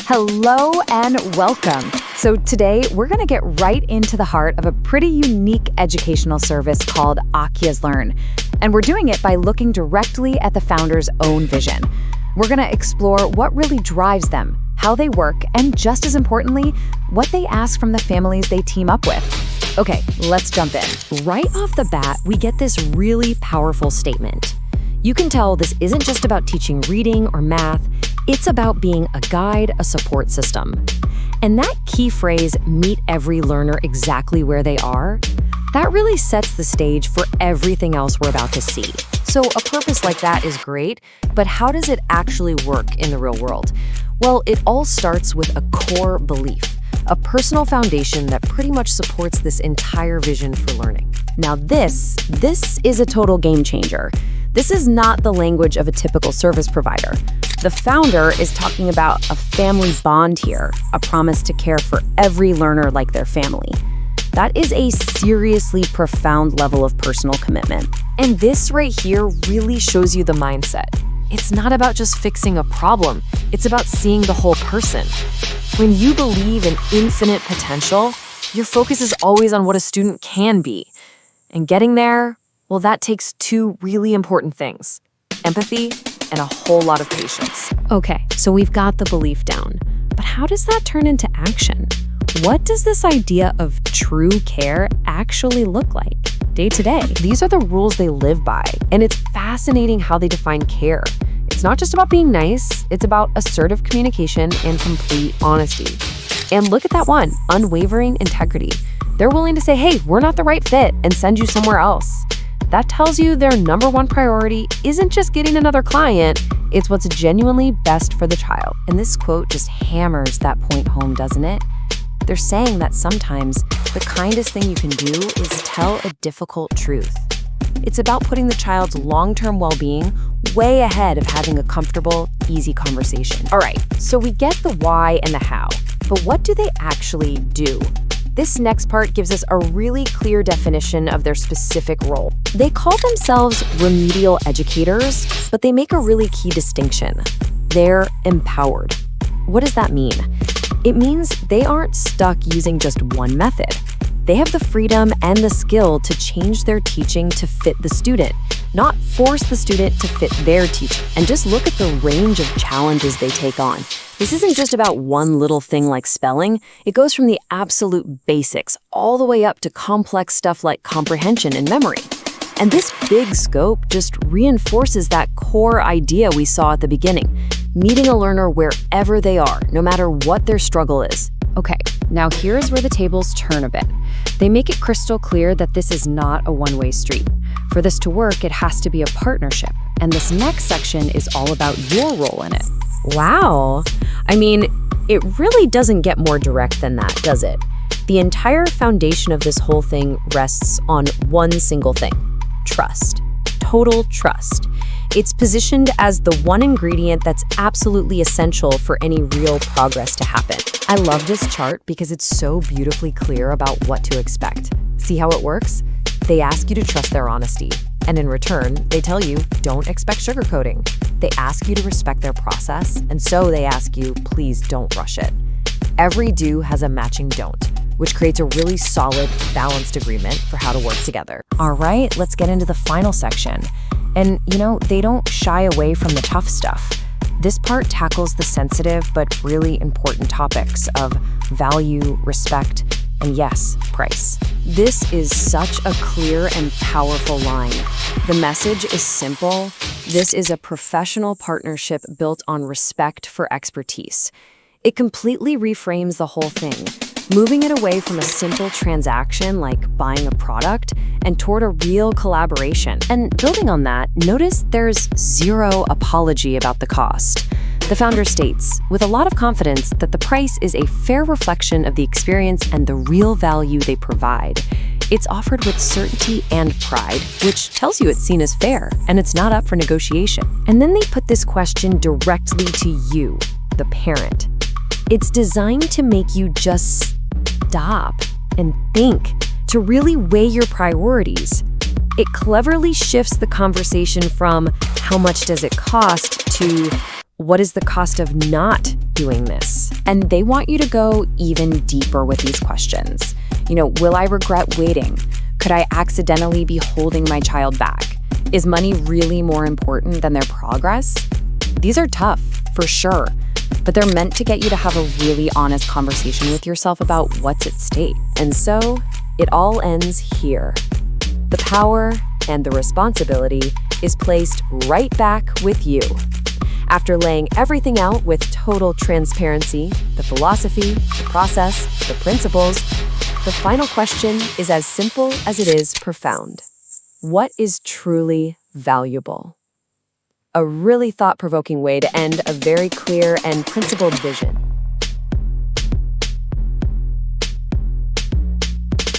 Hello and welcome. So today we're going to get right into the heart of a pretty unique educational service called AchDyzlern. And we're doing it by looking directly at the founder's own vision. We're going to explore what really drives them, how they work, and just as importantly, what they ask from the families they team up with. Okay, let's jump in. Right off the bat, we get this really powerful statement. You can tell this isn't just about teaching reading or math, it's about being a guide, a support system. And that key phrase, meet every learner exactly where they are, that really sets the stage for everything else we're about to see. So a purpose like that is great, but how does it actually work in the real world? Well, it all starts with a core belief, a personal foundation that pretty much supports this entire vision for learning. Now this is a total game changer. This is not the language of a typical service provider. The founder is talking about a family bond here, a promise to care for every learner like their family. That is a seriously profound level of personal commitment. And this right here really shows you the mindset. It's not about just fixing a problem, it's about seeing the whole person. When you believe in infinite potential, your focus is always on what a student can be. And getting there, well, that takes two really important things: empathy and a whole lot of patience. Okay, so we've got the belief down, but how does that turn into action? What does this idea of true care actually look like day to day? These are the rules they live by, and it's fascinating how they define care. It's not just about being nice, it's about assertive communication and complete honesty. And look at that one, unwavering integrity. They're willing to say, hey, we're not the right fit, and send you somewhere else. That tells you their number one priority isn't just getting another client, it's what's genuinely best for the child. And this quote just hammers that point home, doesn't it? They're saying that sometimes the kindest thing you can do is tell a difficult truth. It's about putting the child's long-term well-being way ahead of having a comfortable, easy conversation. All right, so we get the why and the how, but what do they actually do? This next part gives us a really clear definition of their specific role. They call themselves remedial educators, but they make a really key distinction. They're empowered. What does that mean? It means they aren't stuck using just one method. They have the freedom and the skill to change their teaching to fit the student, not force the student to fit their teaching. And just look at the range of challenges they take on. This isn't just about one little thing like spelling. It goes from the absolute basics all the way up to complex stuff like comprehension and memory. And this big scope just reinforces that core idea we saw at the beginning, meeting a learner wherever they are, no matter what their struggle is. Okay, now here's where the tables turn a bit. They make it crystal clear that this is not a one-way street. For this to work, it has to be a partnership. And this next section is all about your role in it. Wow. I mean, it really doesn't get more direct than that, does it? The entire foundation of this whole thing rests on one single thing: trust. Total trust. It's positioned as the one ingredient that's absolutely essential for any real progress to happen. I love this chart because it's so beautifully clear about what to expect. See how it works? They ask you to trust their honesty, and in return, they tell you, don't expect sugarcoating. They ask you to respect their process, and so they ask you, please don't rush it. Every do has a matching don't, which creates a really solid, balanced agreement for how to work together. All right, let's get into the final section. And, they don't shy away from the tough stuff. This part tackles the sensitive but really important topics of value, respect, and yes, price. This is such a clear and powerful line. The message is simple. This is a professional partnership built on respect for expertise. It completely reframes the whole thing, moving it away from a simple transaction like buying a product and toward a real collaboration. And building on that, notice there's zero apology about the cost. The founder states, with a lot of confidence, that the price is a fair reflection of the experience and the real value they provide. It's offered with certainty and pride, which tells you it's seen as fair and it's not up for negotiation. And then they put this question directly to you, the parent. It's designed to make you just stop and think, to really weigh your priorities. It cleverly shifts the conversation from how much does it cost to what is the cost of not doing this? experts, and they want you to go even deeper with these questions. Will I regret waiting? Could I accidentally be holding my child back? Is money really more important than their progress? These are tough, for sure, but they're meant to get you to have a really honest conversation with yourself about what's at stake. And so, it all ends here. The power and the responsibility is placed right back with you. After laying everything out with total transparency, the philosophy, the process, the principles, the final question is as simple as it is profound. What is truly valuable? A really thought-provoking way to end a very clear and principled vision.